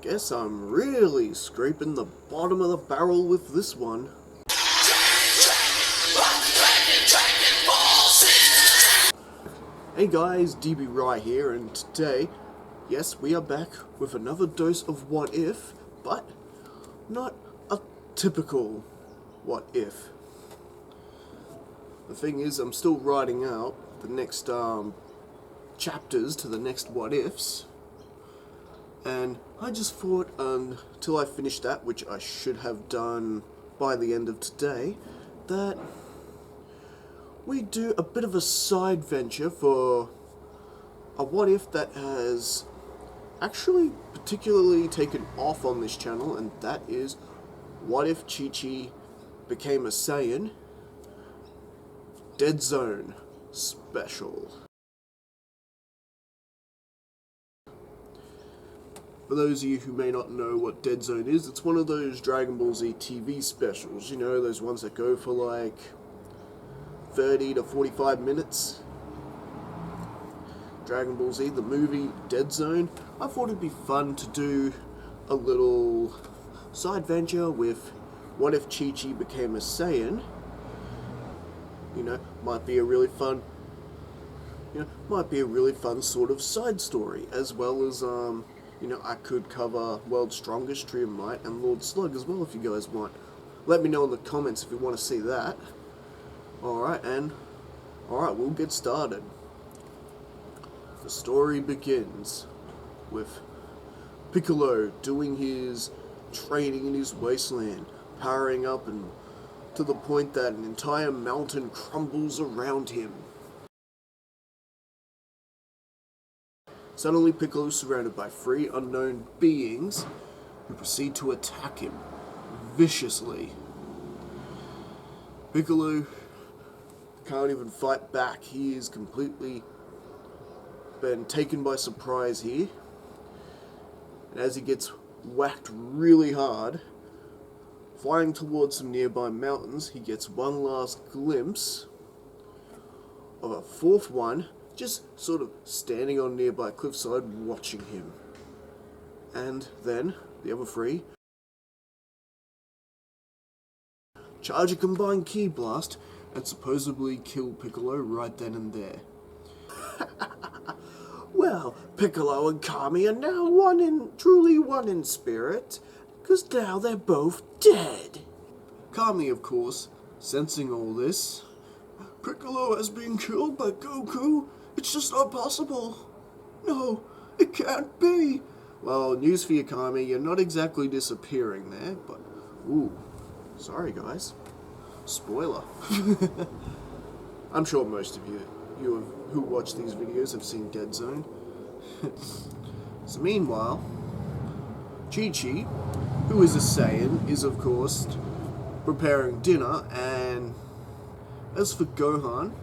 Guess I'm really scraping the bottom of the barrel with this one. Hey guys, DB Rye here, and today, yes, we are back with another dose of What If, but not a typical What If. The thing is, I'm still writing out the next chapters to the next What Ifs, and I just thought until I finish that, which I should have done by the end of today, that we do a bit of a side venture for a What If that has actually particularly taken off on this channel, and that is what if Chi-Chi became a Saiyan Deadzone special. For those of you who may not know what Deadzone is, it's one of those Dragon Ball Z TV specials, you know, those ones that go for like 30 to 45 minutes. Dragon Ball Z, the movie, Deadzone. I thought it'd be fun to do a little side venture with what if Chi-Chi became a Saiyan. You know, might be a really fun sort of side story, as well as I could cover World's Strongest, Tree of Might, and Lord Slug as well if you guys want. Let me know in the comments if you want to see that. Alright, we'll get started. The story begins with Piccolo doing his training in his wasteland, powering up and to the point that an entire mountain crumbles around him. Suddenly, Piccolo is surrounded by three unknown beings who proceed to attack him viciously. Piccolo can't even fight back. He is completely been taken by surprise here. And as he gets whacked really hard, flying towards some nearby mountains, he gets one last glimpse of a fourth one just sort of standing on nearby cliffside watching him. And then the other three charge a combined ki blast and supposedly kill Piccolo right then and there. Well, Piccolo and Kami are now truly one in spirit, because now they're both dead. Kami, of course, sensing all this. Piccolo has been killed by Goku. It's just not possible. No, it can't be. Well, news for you, Kami, you're not exactly disappearing there, but ooh, sorry guys. Spoiler. I'm sure most of you who watch these videos have seen Deadzone. So meanwhile, Chi-Chi, who is a Saiyan, is of course preparing dinner, and as for Gohan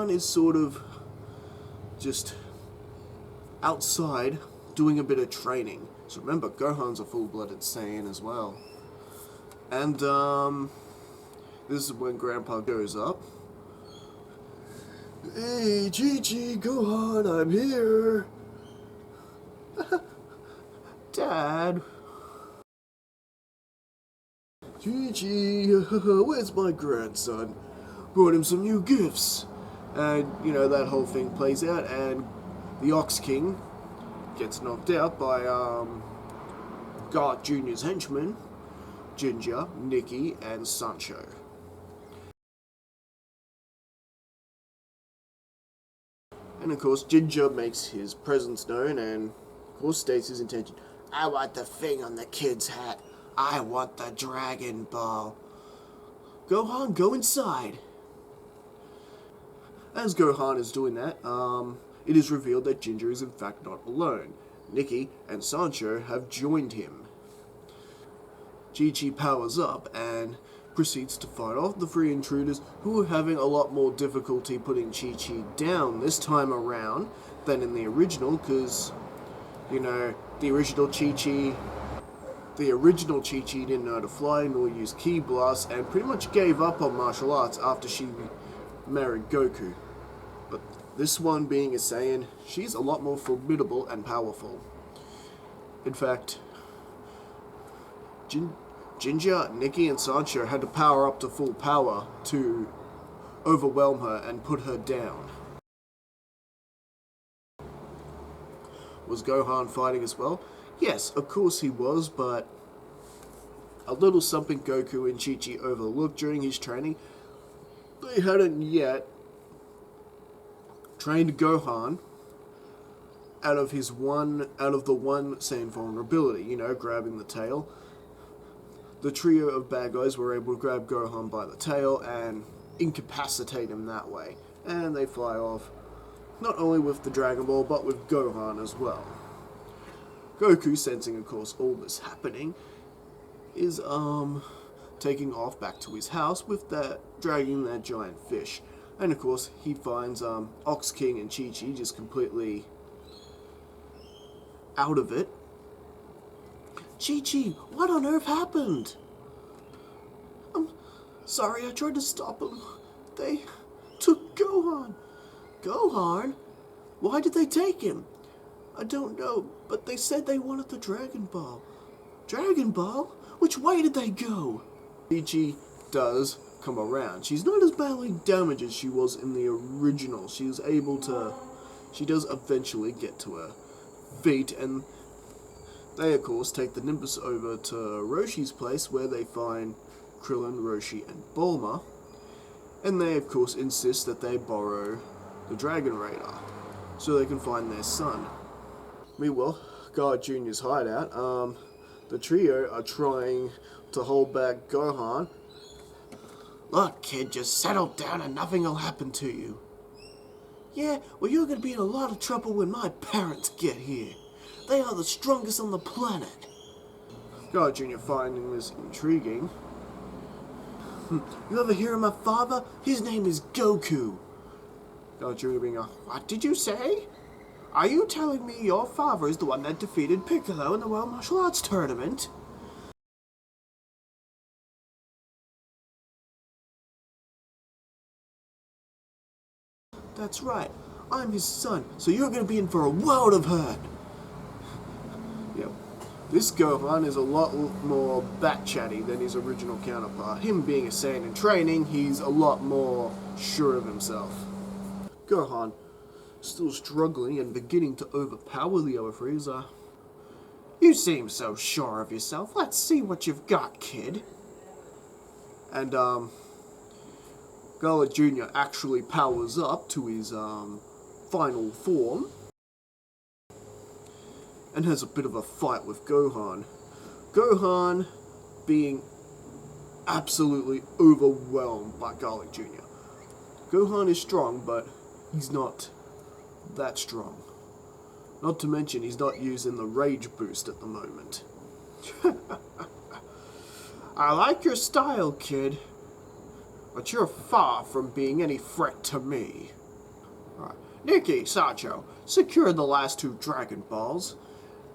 is sort of just outside doing a bit of training. So remember, Gohan's a full-blooded Saiyan as well. And this is when Grandpa goes up. Hey, Chi-Chi, Gohan, I'm here. Dad. Chi-Chi, where's my grandson? Brought him some new gifts. And, you know, that whole thing plays out, and the Ox King gets knocked out by Garth Jr.'s henchmen, Ginger, Nikki, and Sancho. And of course, Ginger makes his presence known and, of course, states his intention. I want the thing on the kid's hat. I want the Dragon Ball. Gohan, go inside. As Gohan is doing that, it is revealed that Ginger is in fact not alone. Nikki and Sancho have joined him. Chi-Chi powers up and proceeds to fight off the three intruders, who are having a lot more difficulty putting Chi-Chi down this time around than in the original, because, you know, the original Chi-Chi didn't know how to fly nor use ki blasts, and pretty much gave up on martial arts after she married Goku. But this one, being a Saiyan, she's a lot more formidable and powerful. In fact, Ginger, Nikki, and Sancho had to power up to full power to overwhelm her and put her down. Was Gohan fighting as well? Yes, of course he was, but a little something Goku and Chi-Chi overlooked during his training. They hadn't yet trained Gohan out of the one Saiyan vulnerability, you know, grabbing the tail. The trio of bad guys were able to grab Gohan by the tail and incapacitate him that way. And they fly off, not only with the Dragon Ball, but with Gohan as well. Goku, sensing, of course, all this happening, is, taking off back to his house with dragging that giant fish. And, of course, he finds, Ox King and Chi-Chi just completely out of it. Chi-Chi, what on earth happened? I'm sorry, I tried to stop them. They took Gohan. Gohan? Why did they take him? I don't know, but they said they wanted the Dragon Ball. Dragon Ball? Which way did they go? Chi-Chi does come around. She's not as badly damaged as she was in the original. She does eventually get to her feet, and they, of course, take the Nimbus over to Roshi's place, where they find Krillin, Roshi, and Bulma. And they, of course, insist that they borrow the Dragon Radar so they can find their son. Meanwhile, God Jr.'s hideout, the trio are trying to hold back Gohan. Look, kid, just settle down and nothing will happen to you. Yeah, well, you're going to be in a lot of trouble when my parents get here. They are the strongest on the planet. God Jr. finding this intriguing. You ever hear of my father? His name is Goku. God Jr. being what did you say? Are you telling me your father is the one that defeated Piccolo in the World Martial Arts Tournament? That's right. I'm his son, so you're going to be in for a world of hurt. Yep. This Gohan is a lot more bat-chatty than his original counterpart. Him being a Saiyan in training, he's a lot more sure of himself. Gohan, still struggling and beginning to overpower the other three, you seem so sure of yourself. Let's see what you've got, kid. And, Gala Jr. actually powers up to his, final form and has a bit of a fight with Gohan. Gohan being absolutely overwhelmed by Garlic Jr. Gohan is strong, but he's not that strong. Not to mention he's not using the rage boost at the moment. I like your style, kid, but you're far from being any threat to me. Right. Nikki, Sancho, secure the last 2 Dragon Balls.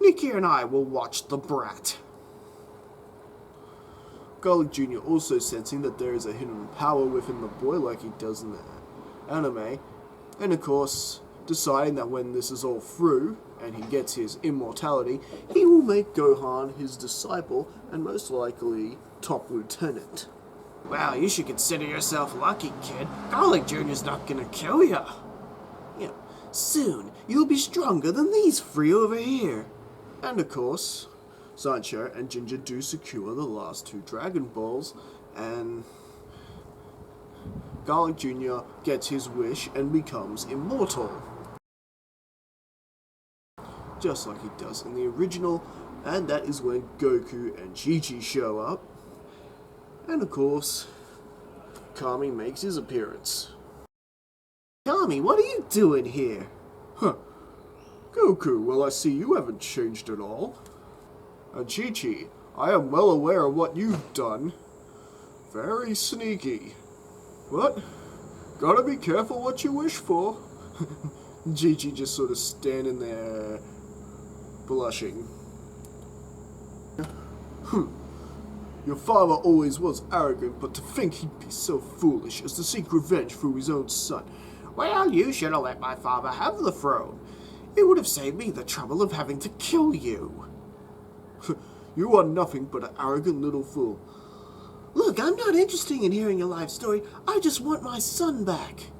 Nikki and I will watch the brat. Garlic Jr. also sensing that there is a hidden power within the boy like he does in the anime, and of course deciding that when this is all through and he gets his immortality, he will make Gohan his disciple and most likely top lieutenant. Well, you should consider yourself lucky, kid. Garlic Jr.'s not gonna kill ya. Yeah, soon you'll be stronger than these 3 over here. And of course, Sancho and Ginger do secure the last 2 Dragon Balls, and Garlic Jr. gets his wish and becomes immortal. Just like he does in the original, and that is when Goku and Chi-Chi show up. And of course, Kami makes his appearance. Kami, what are you doing here? Huh. Goku, well, I see you haven't changed at all. And Chi-Chi, I am well aware of what you've done. Very sneaky. What? Gotta be careful what you wish for. Chi-Chi just sort of standing there, blushing. Your father always was arrogant, but to think he'd be so foolish as to seek revenge through his own son. Well, you should have let my father have the throne. It would have saved me the trouble of having to kill you. You are nothing but an arrogant little fool. Look, I'm not interested in hearing your life story. I just want my son back.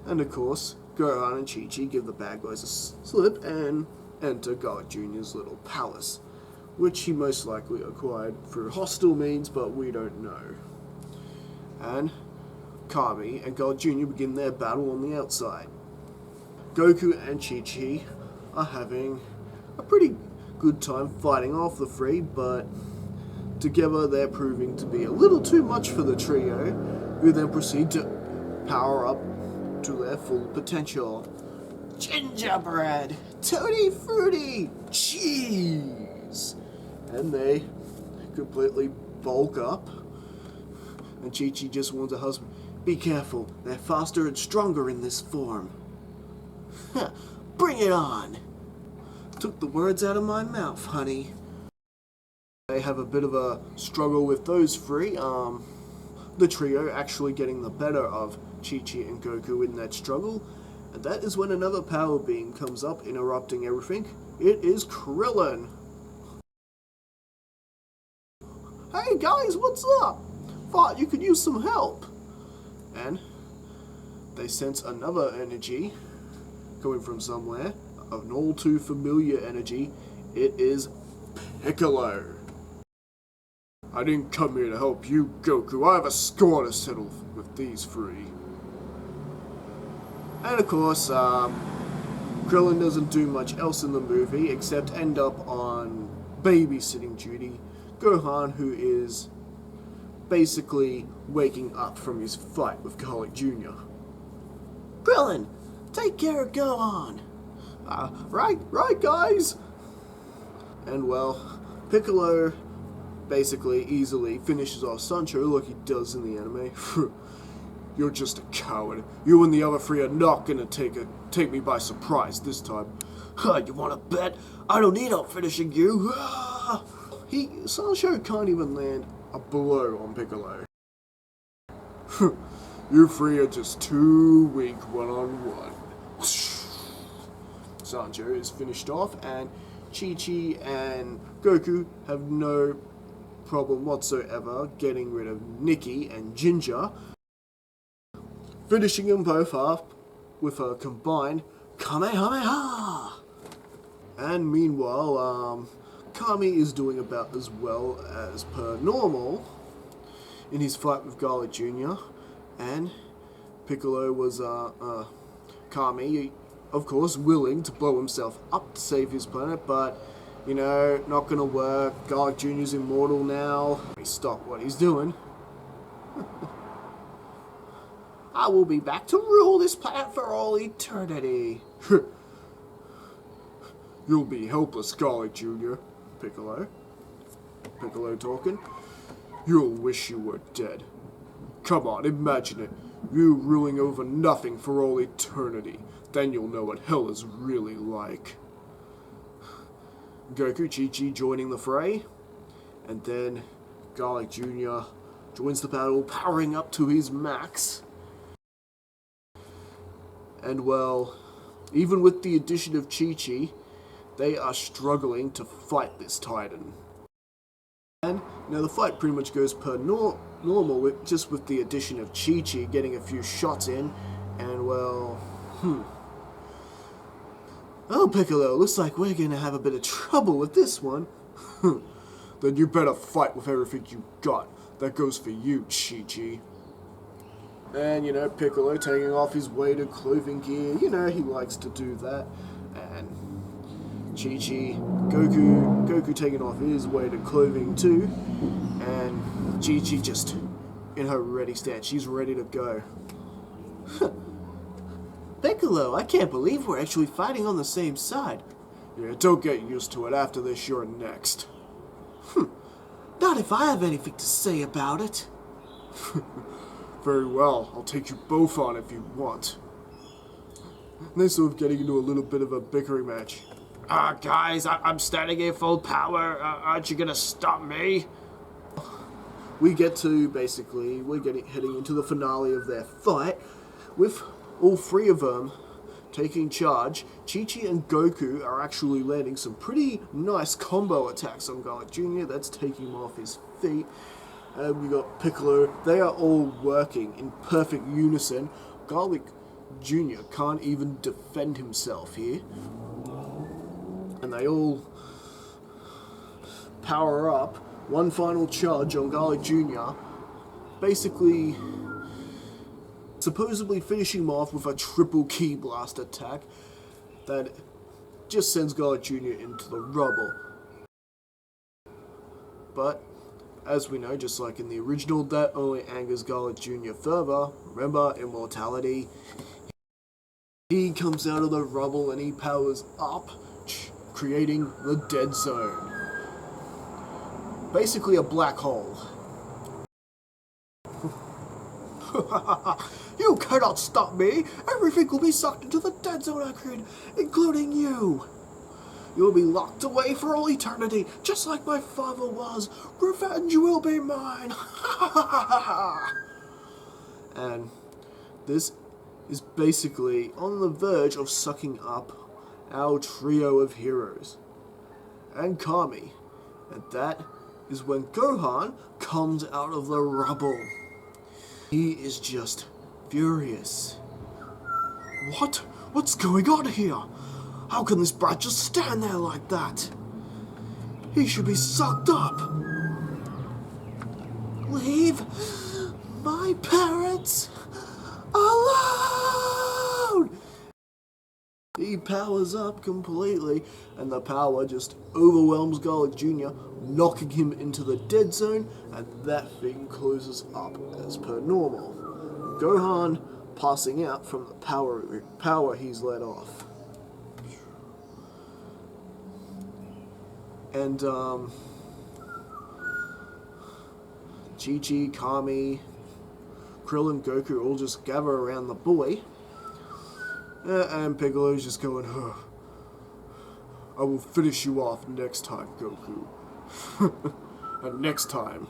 And of course, Gohan and Chi-Chi give the bad guys a slip and enter God Jr.'s little palace, which he most likely acquired through hostile means, but we don't know. And Kami and God Jr. begin their battle on the outside. Goku and Chi-Chi are having a pretty good time fighting off the three, but together they're proving to be a little too much for the trio, who then proceed to power up to their full potential. Gingerbread, tutti frutti, cheese! And they completely bulk up, and Chi-Chi just warns her husband, be careful, they're faster and stronger in this form. Bring it on! Took the words out of my mouth, honey. They have a bit of a struggle with those three, the trio actually getting the better of Chi-Chi and Goku in that struggle, and that is when another power beam comes up, interrupting everything. It is Krillin. Hey guys, what's up? Thought you could use some help. And they sense another energy coming from somewhere, an all too familiar energy. It is Piccolo. I didn't come here to help you, Goku. I have a score to settle with these three. And of course, Krillin doesn't do much else in the movie except end up on babysitting duty. Gohan, who is basically waking up from his fight with Garlic Jr. Krillin, take care of Gohan. Right, guys. And well, Piccolo basically easily finishes off Sancho like he does in the anime. You're just a coward. You and the other three are not gonna take me by surprise this time. You wanna bet? I don't need help finishing you. Sancho can't even land a blow on Piccolo. You three are just too weak one-on-one. Sancho is finished off, and Chi-Chi and Goku have no problem whatsoever getting rid of Nikki and Ginger, finishing them both up with a combined Kamehameha! And meanwhile, Kami is doing about as well as per normal in his fight with Garlic Jr. And Piccolo was, Kami, of course, willing to blow himself up to save his planet, but, you know, not gonna work. Garlic Jr.'s immortal now. Stop what he's doing. I will be back to rule this planet for all eternity. You'll be helpless, Garlic Jr. Piccolo talking. You'll wish you were dead. Come on, imagine it. You ruling over nothing for all eternity. Then you'll know what hell is really like. Goku, Chi-Chi joining the fray. And then Garlic Jr. joins the battle, powering up to his max. And well, even with the addition of Chi-Chi, they are struggling to fight this Titan. And now the fight pretty much goes per normal, just with the addition of Chi-Chi getting a few shots in, and well, Oh, Piccolo, looks like we're gonna have a bit of trouble with this one. Then you better fight with everything you got. That goes for you, Chi-Chi. And, you know, Piccolo taking off his weighted clothing gear, you know, he likes to do that. And Chi-Chi, Goku taking off his weighted clothing too, and Chi-Chi just in her ready stance. She's ready to go. Piccolo, I can't believe we're actually fighting on the same side. Yeah, don't get used to it. After this, you're next. Not if I have anything to say about it. Very well, I'll take you both on if you want. They're sort of getting into a little bit of a bickering match. Guys, I'm standing here full power. Aren't you gonna stop me? We get to, basically, heading into the finale of their fight, with all three of them taking charge, Chi-Chi and Goku are actually landing some pretty nice combo attacks on Garlic Jr. That's taking him off his feet. And we got Piccolo. They are all working in perfect unison. Garlic Jr. can't even defend himself here. And they all power up. One final charge on Garlic Jr. Basically, supposedly finishing him off with a triple key blast attack that just sends Garlic Jr. into the rubble. But, as we know, just like in the original, that only angers Garlic Jr. further. Remember, immortality. He comes out of the rubble and he powers up, creating the Deadzone. Basically a black hole. You cannot stop me! Everything will be sucked into the Deadzone I created, including you! You'll be locked away for all eternity, just like my father was. Revenge will be mine! And this is basically on the verge of sucking up our trio of heroes. And Kami. And that is when Gohan comes out of the rubble. He is just furious. What? What's going on here? How can this brat just stand there like that? He should be sucked up. Leave my parents alone! He powers up completely, and the power just overwhelms Garlic Jr., knocking him into the Deadzone, and that thing closes up as per normal. Gohan passing out from the power he's let off. And, Chi-Chi, Kami, Krillin, Goku all just gather around the boy. And Piccolo's just going, I will finish you off next time, Goku. And next time,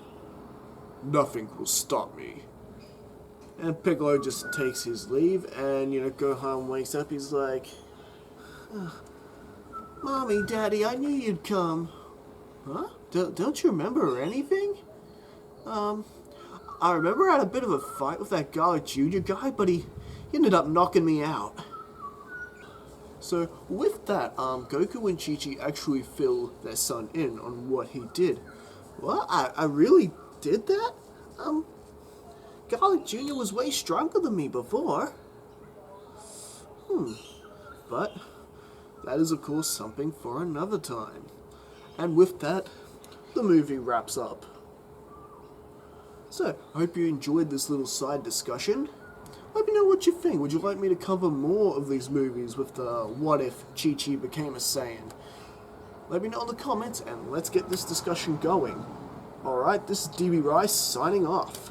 nothing will stop me. And Piccolo just takes his leave, and, Gohan wakes up, he's like, Mommy, Daddy, I knew you'd come. Huh? Don't you remember anything? I remember I had a bit of a fight with that Garlic Jr. guy, but he ended up knocking me out. So, with that, Goku and Chi-Chi actually fill their son in on what he did. What? I really did that? Garlic Jr. was way stronger than me before. But that is, of course, something for another time. And with that, the movie wraps up. So, I hope you enjoyed this little side discussion. Let me know what you think. Would you like me to cover more of these movies with the what if Chi-Chi became a Saiyan? Let me know in the comments, and let's get this discussion going. Alright, this is DB Rice signing off.